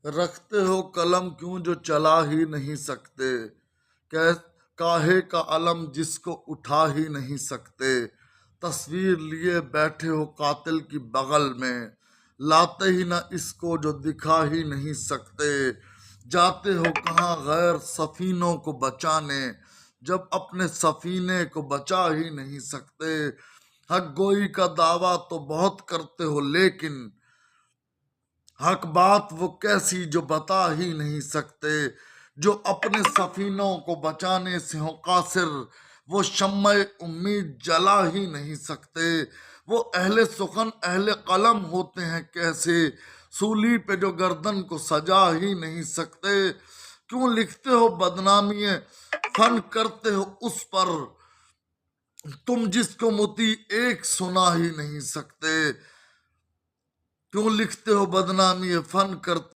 رکھتے ہو قلم کیوں جو چلا ہی نہیں سکتے، کاہے کا علم جس کو اٹھا ہی نہیں سکتے، تصویر لیے بیٹھے ہو قاتل کی بغل میں، لاتے ہی نہ اس کو جو دکھا ہی نہیں سکتے، جاتے ہو کہاں غیر سفینوں کو بچانے، جب اپنے سفینے کو بچا ہی نہیں سکتے، حق گوئی کا دعویٰ تو بہت کرتے ہو لیکن حق بات وہ کیسی جو بتا ہی نہیں سکتے، جو اپنے سفینوں کو بچانے سے ہو قاصر، وہ شمع امید جلا ہی نہیں سکتے، وہ اہل سخن اہل قلم ہوتے ہیں کیسے، سولی پہ جو گردن کو سجا ہی نہیں سکتے، کیوں لکھتے ہو بدنامی فن کرتے ہو اس پر، تم جس کو متی ایک سنا ہی نہیں سکتے، کیوں لکھتے ہو بدنامی فن کرتے